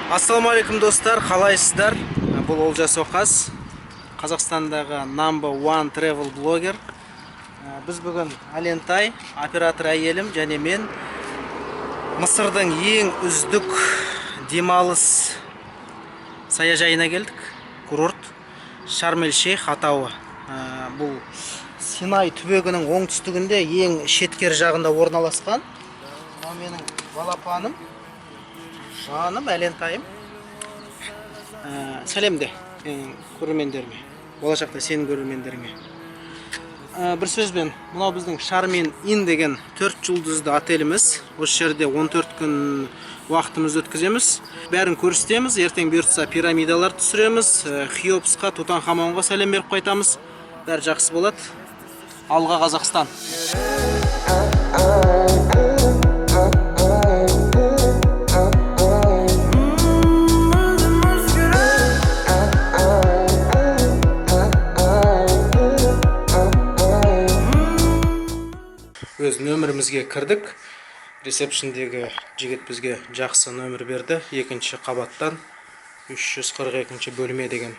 Ассаламалейкум достар, қалайсыздар? Бұл Олжас Оқас, Қазақстандағы number one travel блогер. Біз бүгін Алентай, оператор әйелім және мен Мысырдың ең үздік демалыс саяжайына келдік. Курорт Шарм-эль-Шейх атауы. Бұл Синай түбегінің оңтүстігінде ең шеткер жағында орналасқан. Мына менің балапаным. Жаным Әлентайым. Сәлем де көрермендеріме, болашақта сенің көрермендеріңе. Бір сөзбен, мынау біздің Шарм Ин деген 4 жұлдызды отеліміз. Осы жерде 14 күн уақытымыз өткіземіз. Бәрін көрсетеміз. Ертең бұйыртса пирамидалар түсіреміз. Хеопсқа, Тутанхамонға сәлем беріп қайтамыз. Бәрі жақсы болады. Алға Қазақстан. Өз нөмірімізге кірдік. Ресепшндегі жігіт бізге жақсы нөмір берді. Екінші қабаттан 342 бөлме деген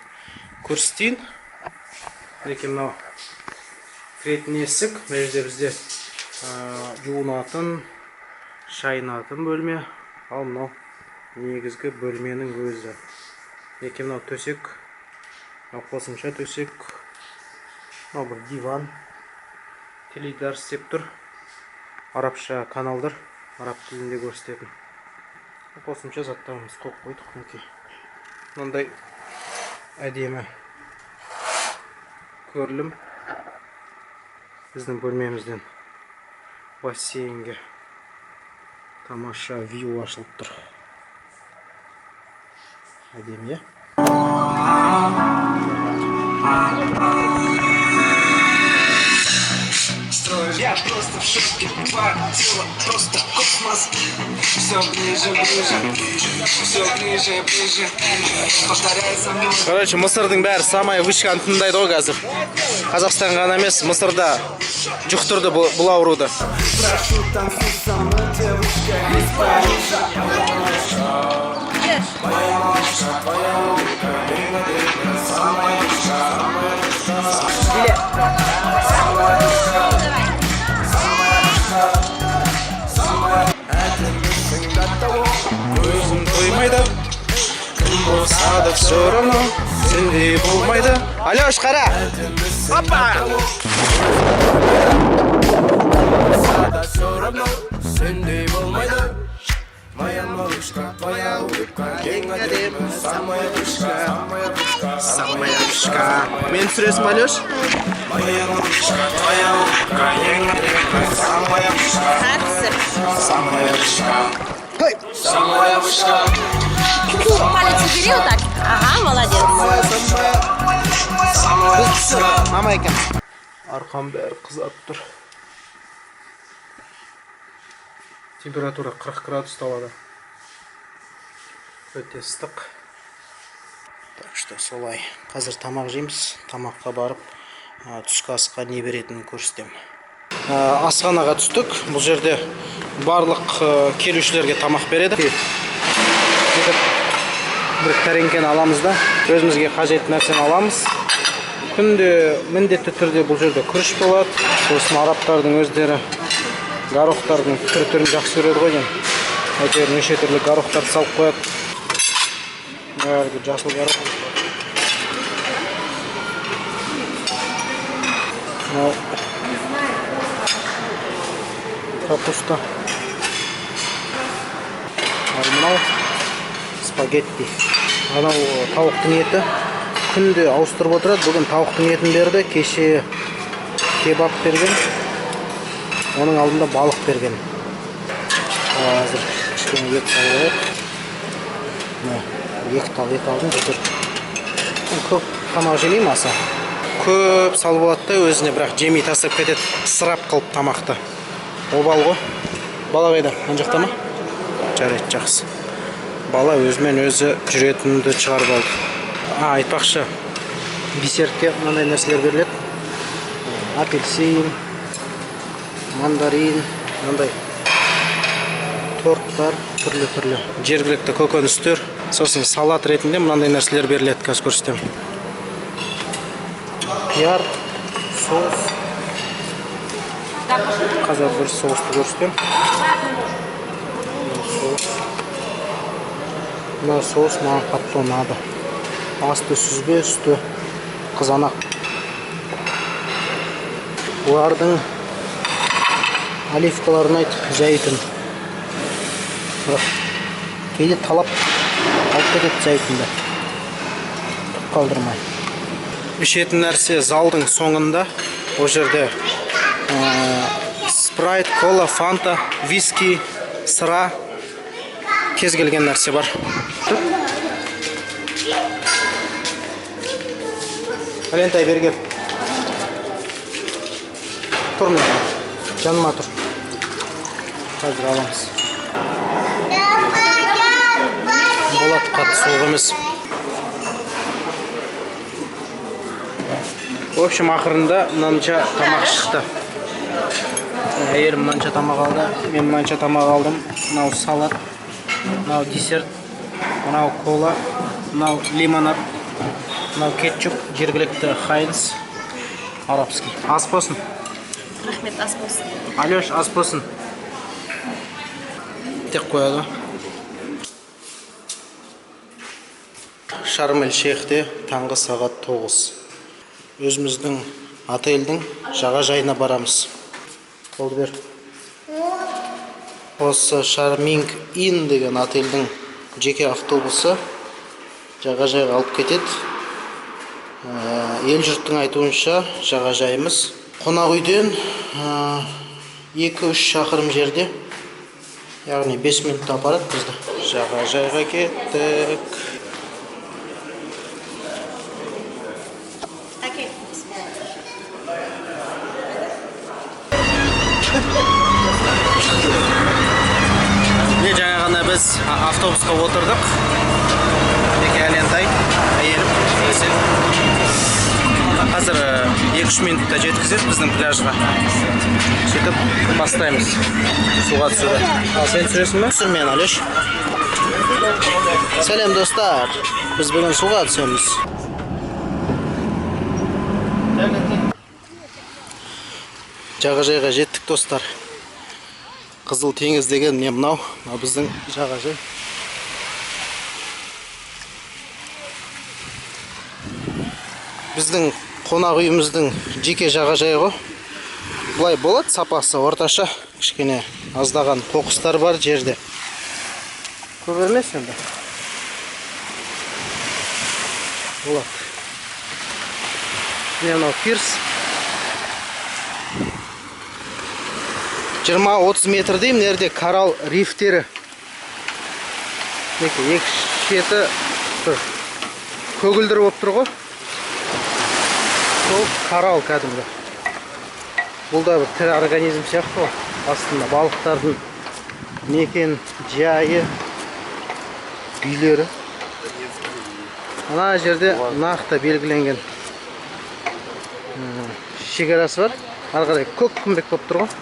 көрсетейін. Мінекей мынау кіретін есік. Мына жерде бізде жуынатын, шайынатын бөлме. Ал мынау негізгі бөлменің өзі. Мінекей мынау төсек, қосымша төсек. Мынау бір диван, теледидар істеп тұр. Арабша каналдар, араб тілінде көрсететін. Қосымша заттарымыз қойып қойдық. Мінекей мынандай әдемі көрілім біздің бөлмемізден бассейнге тамаша вью ашылып тұр. Әдемі. Я просто в шоке, твое тело просто космос. Все ближе, ближе, все ближе, ближе. Повторяй за мной. Короче, Мысырдың бәрі самай вышканы тыңдайды ғой қазір. Қазақстан ғана емес, Мысырда жұқтырды бұл ауруды. Прошу, танцуй со мной, девушка из Парижа. Моя малышка, твоя улыбка, дрина, дрина, самая душка, самая душка. Самая душка. Көзім тоймайды, кім болса да все равно, сендей болмайды. Алеш, қара! Опа! Сендей болмайды. Моя малышка, твоя улыбка, ең әдемі, самая душка, самая душка, Самая душка. Мен түсіресің, Алеш? моя малышка, твоя улыбка, ең әдемі, самая душка, самая душка, самая душка. Палец убери вот так. Ага, молодец. Самая душка. Мама екен. Арқам бәрі қызарып тұр. Температура 40 градус табады. Өте ыстық. Так что солай. Қазір тамақ жейміз. Тамаққа барып, түскі асқа не беретінін көрсетемін. Асханаға түстік. Бұл жерде барлық келушілерге тамақ береді. Бір тәреңкені аламыз да, өзімізге қажетті нәрсені аламыз. Күнде міндетті түрде бұл жерде күріш болады. Сосын арабтардың өздері горохтардың түрін жақсы көреді ғой. Әйтеуір неше түрлі горохтарды салып қояды. Бәрі жасыл горох. Мынау капуста. Ал мынау спагетти. Анау тауықтың еті. Күнде ауыстырып отырады. Бүгін тауықтың етін берді. Кеше кебап берген. Оның алдында балық берген. Қазір кішкене ет салып. Ет алдым. Көп тамақ жемеймін аса. Көп салып алады да өзіне, бірақ жемей тастап кетеді. Сырап қылып тамақты. Обал ғой. Бала қайда? Ана жақта ма? Жарайды, жақсы. Бала өзімен өзі жүретінді шығарып алды. Айтпақшы, десертке мынандай нәрселер беріледі. Апельсин, мандарин, мынандай торт бар, түрлі жергілікті көкөністер. Сосын салат ретінде мынандай нәрселер беріледі, қазір көрсетемін. Қияр, соус. Қазір бір соусты көрсетемін. Мына соус маған қатты ұнады. Асты сүзбе, үсті қызанақ. Бұлардың оливкаларын айтып, зәйтін. Кейде талап алып кетеді зәйтінді. Түк қалдырмай. Ішетін нәрсе залдың соңында. О жерде спрайт, кола, фанта, виски, сыра, кез келген нәрсе бар. Алентай бергер. Тұр мен. Жаныма тұр. Қазір аламыз. Болады, қатты суық емес. В общем, ақырында мынанша тамақ шықты. Әйелім мынанша тамақ алды, мен мынанша тамақ алдым. Мынау салат, мынау десерт, мынау кола, мынау лимонад, мынау кетчуп, жергілікті Хайнс, арабский. Ас болсын. Рахмет, ас болсын. Алеш, ас болсын. Тек қояды. Шарм-эль-Шейхте таңғы сағат 9. Өзіміздің отельдің жағажайына барамыз. Қолды бер. Осы Шарминг-Ин деген отельдің жеке автобусы жағажайға алып кетеді. Ел жұрттың айтуынша жағажайымыз қонақ үйден 2-3 шақырым жерде. Яғни 5 минутта апарады бізді. Жағажайға кеттік. Жаңа ғана біз автобусқа отырдық. Неке Алентай, әйелім, есен. Қазір 2-3 минутта жеткізеді біздің пляжға. Сөйтіп бастаймыз суға түсуді. Ал сен түсіресің бе? Түсір мен, Алеш. Сәлем достар. Біз бүгін суға түсеміз. Жағажайға жеттік достар. Қызыл теңіз деген не мынау? Біздің жағажай. Біздің қонақ үйіміздің жеке жағажайы ғой. Бұлай болады, сапасы орташа. Кішкене аздаған қоқыстар бар жерде. Көп емес енді. Болады. Мынау пирс. 20-30 метр деймін, нерде коралл рифтері. Екі шеті көгілдір болып тұр ғой. Сол коралл кәдімгі. Бұл да бір тірі организм сияқты ғой. Астында балықтардың мекен жайы, үйлері. Ана жерде нақты белгіленген шекарасы бар. Ары қарай көк күмбек болып тұр ғой.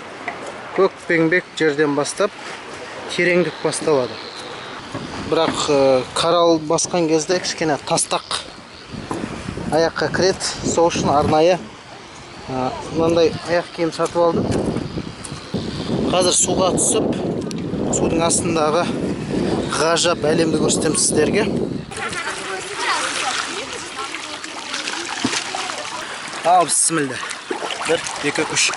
Көк пеңбек жерден бастап тереңдік басталады. Бірақ коралл басқан кезде кішкене тастақ аяққа кіреді. Сол үшін арнайы мынандай аяқ киім сатып алдым. Қазір суға түсіп, судың астындағы ғажап әлемді көрсетемін сіздерге. Ал бісмілді. 1, 2, 3.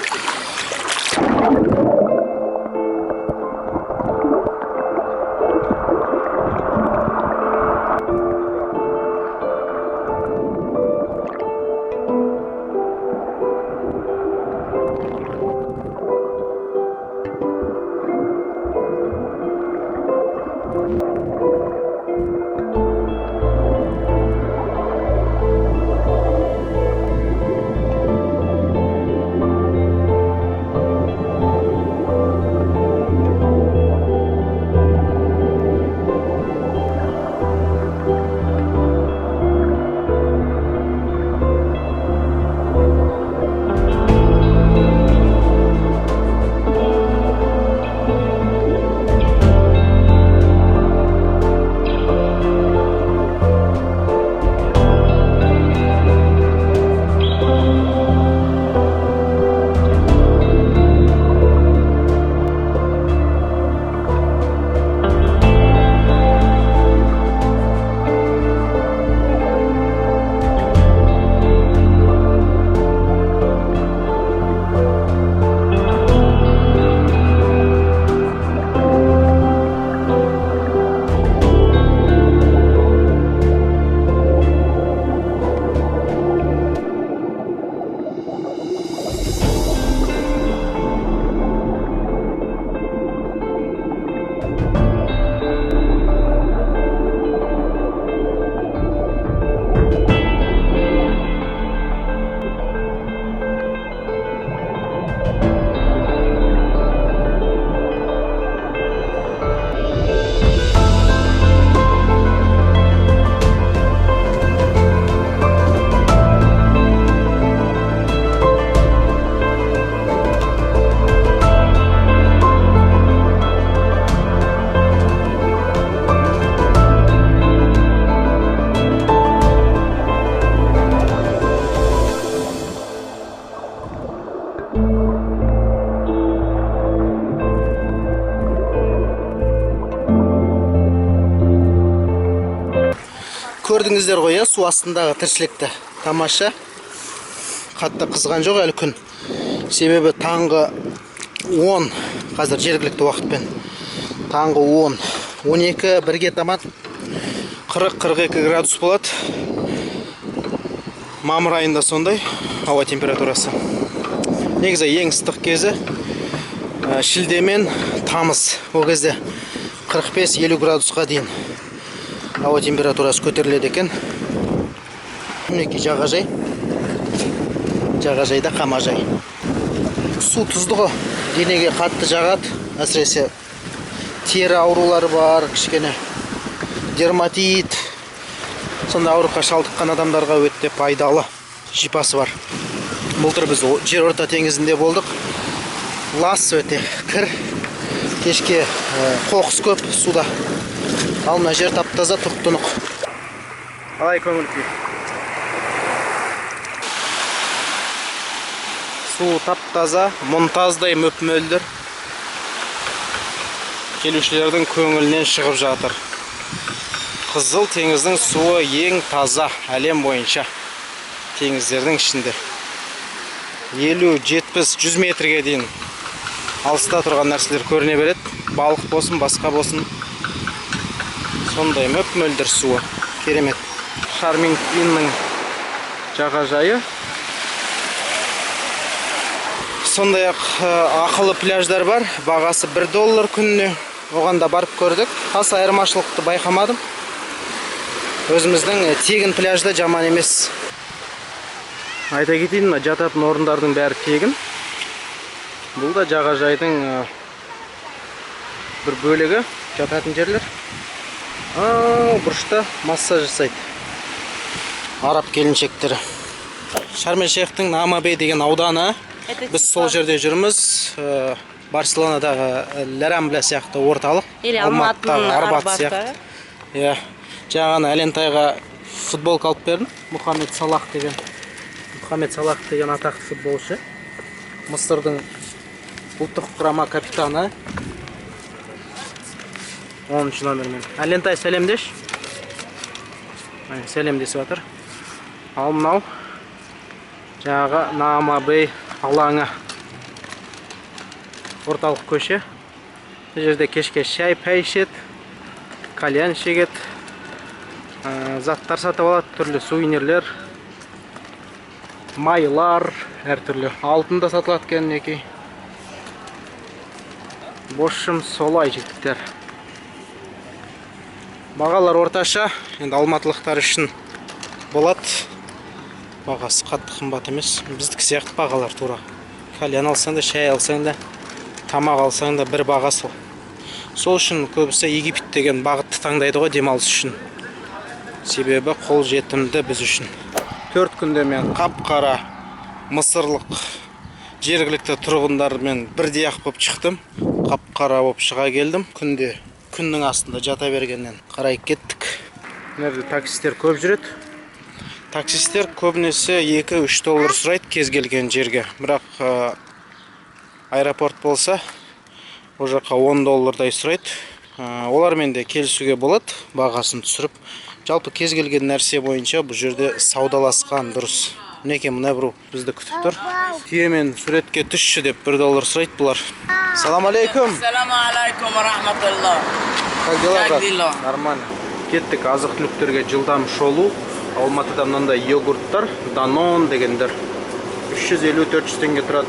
көрдіңіздер ғой, иә, су астындағы тіршілікті. Тамаша. Қатты қызған жоқ әлі күн. Себебі таңғы 10, қазір жергілікті уақытпен. Таңғы 10, 12, 1-ге таман 40-42 градус болады. Мамыр айында сондай ауа температурасы. Негізі ең ыстық кезі шілде мен тамыз. Ол кезде 45-50 градусқа дейін ауа температурасы көтеріледі екен. Мінекей жағажай. Жағажайда қамажай. Су тұзды ғой, денеге қатты жағады. Әсіресе тері аурулары бар, кішкене дерматит. Сонда ауруға шалдыққан адамдарға өте пайдалы шипасы бар. Былтыр біз Жерорта теңізінде болдық. Лас өте кір. Кешке қоқыс көп суда. Ал мына жер тап-таза, тұп-тұнық. Қалай көңіл күй? Су тап-таза, мұнтаздай мөп-мөлдір. Келушілердің көңілінен шығып жатыр. Қызыл теңіздің суы ең таза әлем бойынша теңіздердің ішінде. 50, 70, 100 метрге дейін алыста тұрған нәрселер көріне береді. Балық болсын, басқа болсын. Сондай мөп-мөлдір суы. Керемет. Шармин Инның жағажайы. Сондай-ақ ақылы пляждар бар. Бағасы $1 күніне. Оған да барып көрдік. Аса айырмашылықты байқамадым. Өзіміздің тегін пляжда жаман емес. Айта кетейін, жататын орындардың бәрі тегін. Бұл да жағажайдың бір бөлігі, жататын жерлер. Бұрышта массаж жасайды. Араб келіншектері. Шарм-эль-Шейхтің Намабей деген ауданы. Біз сол жерде жүрміз. Барселонадағы Ля-Рамбля сияқты орталық. Алматының Арбаты. Иә. Жаңа Әлентайға футболка алып бердім. Мұхаммед Салах деген атақты футболшы. Мысырдың ұлттық құрама капитаны. 10 номермен. Әлентай сәлемдеш. Сәлемдесіп жатыр. Ал мынау жаңағы Намабей алаңы. Орталық көше. Бұл жерде кешке шай пәй ішеді, кальян шегеді, заттар сатып алады, түрлі сувенирлер, майлар, әртүрлі. Алтын да сатылады кәнекей. Бошым солай жігіттер. Бағалар орташа, енді алматылықтар үшін болады. Бағасы қатты қымбат емес. Біздікі сияқты бағалар тура. Кальян алсаң да, шай алсаң да, тамақ алсаң да бір баға сол. Сол үшін көбісі Египет деген бағытты таңдайды ғой демалыс үшін. Себебі қол жетімді біз үшін. 4 күнде мен қап-қара мысырлық жергілікті тұрғындармен бірдей ақ болып шықтым. Қап-қара болып шыға келдім. Күннің астында жата бергеннен қарай кеттік. Мына таксистер көп жүреді. Таксистер көбінесе $2-3 сұрайды кез келген жерге. Бірақ аэропорт болса, ол жаққа $10 сұрайды. Олармен де келісуге болады, бағасын түсіріп. Жалпы кез келген нәрсе бойынша бұл жерде саудаласқан дұрыс. Мінекей мына біреу бізді күтіп тұр. Түйемен суретке түсші деп $1 сұрайды бұлар. Салам алейкум. Салам алейкум ва рахматуллах. Как дела, брат? дела? Нормально. Кеттік азық-түліктерге жылдам шолу. Алматыда мынандай йогурттар, Данон дегендер 350-400 теңге тұрады.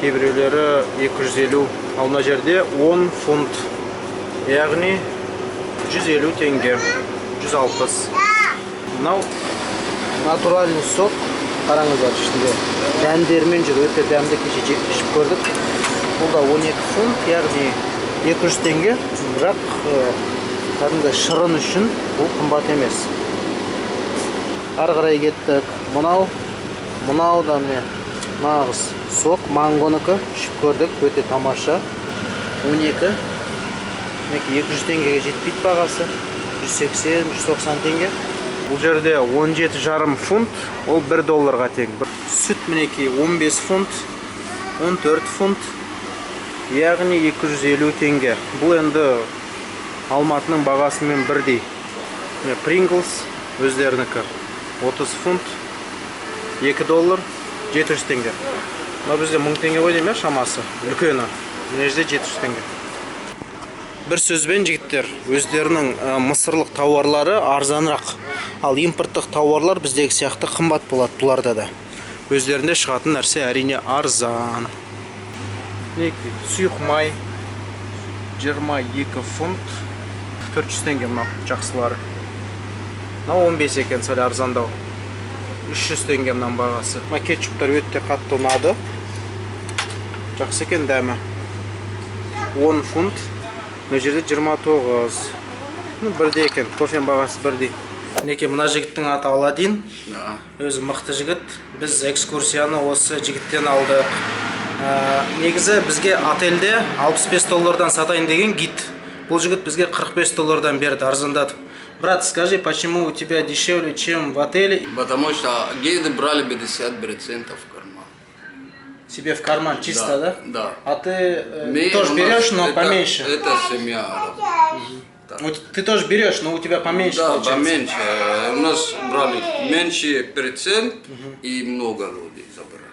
Кейбіреулері 250. Ал мына жерде 10 фунт. Яғни 150 теңге. 160. Мынау натуральный сок. Қараңыздар ішінде. Дәндермен жүр, өте дәмді, кеше ішіп көрдік. Бұл да 12 фунт, яғни 200 теңге. Бірақ кәдімгі шырын үшін бұл қымбат емес. Ары қарай кеттік. Мынау да міне нағыз сок, мангоныкі ішіп көрдік, өте тамаша. 12. 200 теңгеге жетпейді бағасы. 180-190 теңге. Бұл жерде 17,5 фунт, ол $1 тең. Сүт мінекей 15 фунт, 14 фунт, яғни 250 теңге. Бұл енді Алматының бағасымен бірдей. Pringles өздерінікі 30 фунт, 2 доллар, 700 теңге. Мына бізде 1000 теңге ғой деймін, шамасы. Үлкені. Мына жерде 700 теңге. Бір сөзбен жігіттер, өздерінің мысырлық тауарлары арзанырақ. Ал импорттық тауарлар біздегі сияқты қымбат болады бұларда да. Өздерінде шығатын нәрсе әрине арзан. Сұйық май 22 фунт, 400 теңге мына жақсылары. Мына 15 екен, сәл арзандау. 300 теңге мынан бағасы. Мына кетчуптар өте қатты ұнады. Жақсы екен дәмі. 10 фунт. Мына жерде 29. Бірдей екен, кофенің бағасы бірдей. Мінекей мына жігіттің аты Аладдин. Өзі мықты жігіт. Біз экскурсияны осы жігіттен алдық. Негізі бізге отельде 65 доллардан сатайын деген гид. Бұл жігіт бізге 45 доллардан берді, арзандатып. Брат, скажи, почему у тебя дешевле, чем в отеле? Потому что гиды брали 50% в карман. Себе в карман чисто, да? Да. А ты тоже берешь, но поменьше? Это семья. Ты тоже берешь, но у тебя поменьше Да, получается? поменьше. У нас брали меньше процент и много людей забрали.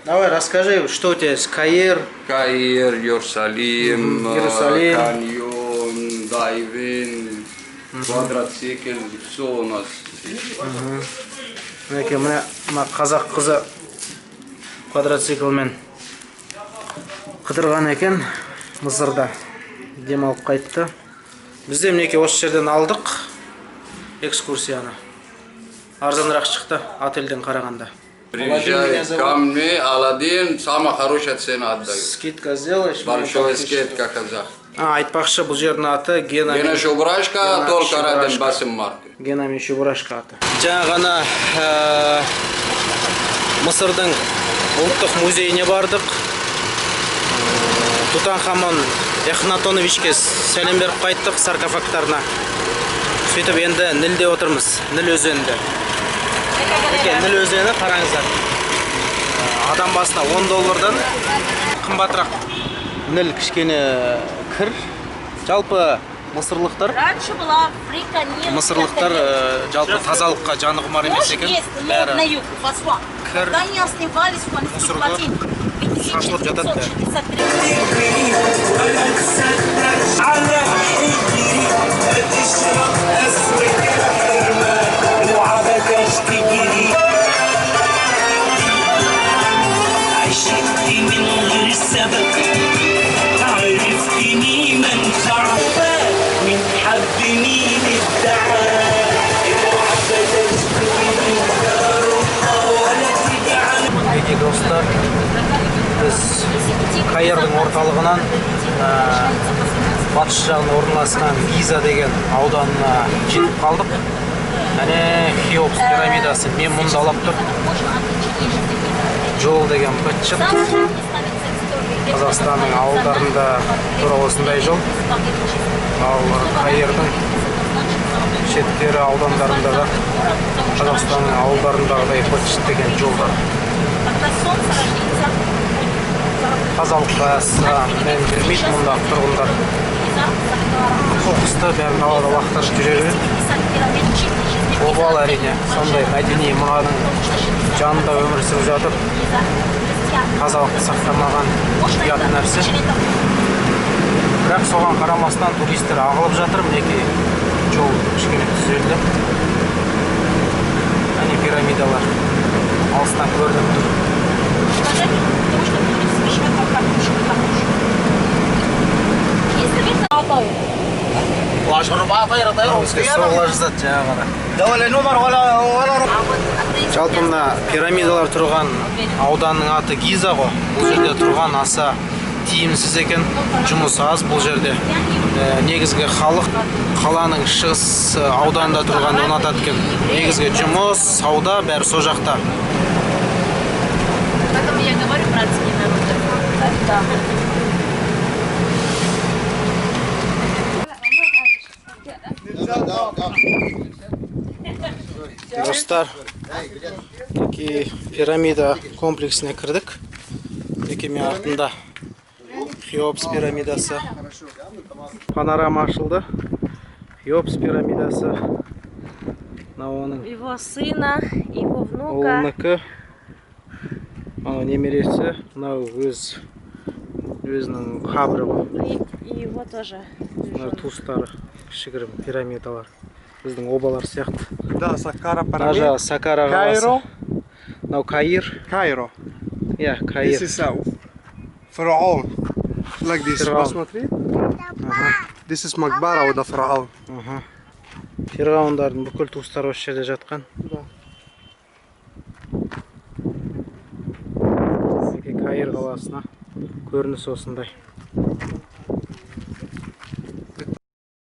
Давай расскажи, что у тебя есть? Каир, Каир, Иерусалим, Иерусалим. каньон, дайвинг, квадроцикл, все у нас. мінекей мына қазақ қызы квадроциклмен қыдырған екен Мысырда, демалып қайтты. Бізде мінекей осы жерден алдық экскурсияны. Арзанырақ шықты отельден қарағанда. Приезжай ко мне, Аладдин, самая хорошая цена отдаю. Скидка сделаешь? Большой скидка казах. Айтпақшы, бұл жердің аты Гена Гена Шубрашка, только Шубрашка. ради басым марки. Гена Шубрашка аты. Жаңа ғана Мысырдың ұлттық музейіне бардық. Тутанхамон Эхнатоновичке сәлем беріп қайттық саркофагтарына. Сөйтіп енді Нілде отырмыз, Ніл өзенінде. Ніл өзені қараңыздар. Адам басына 10 доллардан қымбатырақ. Ніл кішкене кір. Жалпы мысырлықтар Раньше была Африка, нет. мысырлықтар жалпы тазалыққа жаны құмар емес екен. Есть, но на юг, в Асуан. Кір. Когда они снимались в Палестине, плотине, Шашлык жатат, да. 1963 على حجري بتشرب أسود وعبكش تجري عشقت من غير سبب عرفتني من صعبة من حب مين ادعى اوعى بلاش تجري دار الله ولا تجعل Мінекей достар, біз Каирдің орталығынан батыс жағына орналасқан Гиза деген ауданына жетіп қалдық. Әне Хеопс пирамидасы, мен мұнда алап тұр. Жол деген бытшыт. Қазақстанның ауылдарында тура осындай жол. Ал Каирдің шеттері аудандарында да Қазақстанның ауылдарындағыдай бытшыт деген жолдар. Тазалыққа мән бермейді мұндағы тұрғындар. Қоқысты бәрін далада лақтырып жүре береді. Обал әрине, сондай мәдени мұраның жанында өмір сүріп жатып, тазалықты сақтамаған ұят нәрсе. Бірақ соған қарамастан туристер ағылып жатыр, мінекей жол кішкене түзелді. Әне пирамидалар алыстан көрініп тұр. Жалпы мына пирамидалар тұрған ауданның аты Гиза ғой. Бұл жерде тұрған аса тиімсіз екен, жұмыс аз бұл жерде. Негізгі халық қаланың шығыс ауданында тұрған ұнатады екен. Негізгі жұмыс, сауда бәрі со жақта. Поэтому я говорю, братские народы. Да. Достар, пирамида комплексіне кірдік. Мен артында Хеопс пирамидасы. Панорама ашылды. Кеопс пирамидасы. Мынау оның Его сына, его внука. ұлыныкі. Мынау немересі. Мынау өзінің қабірі ғой. И его тоже. Мынау туыстары, кішігірім пирамидалар. Біздің обалар сияқты. Да, Саккара Мына пирамид. жағы Саккара Кайро. қаласы. Мынау Каир. Кайро. Иә, This Каир. is Фараон. Like this. Фараон. Посмотри. This is Макбара with the Фараон. Фирғауындардың бүкіл туыстары осы жерде жатқан. Сізге Каир қаласына көрініс осындай.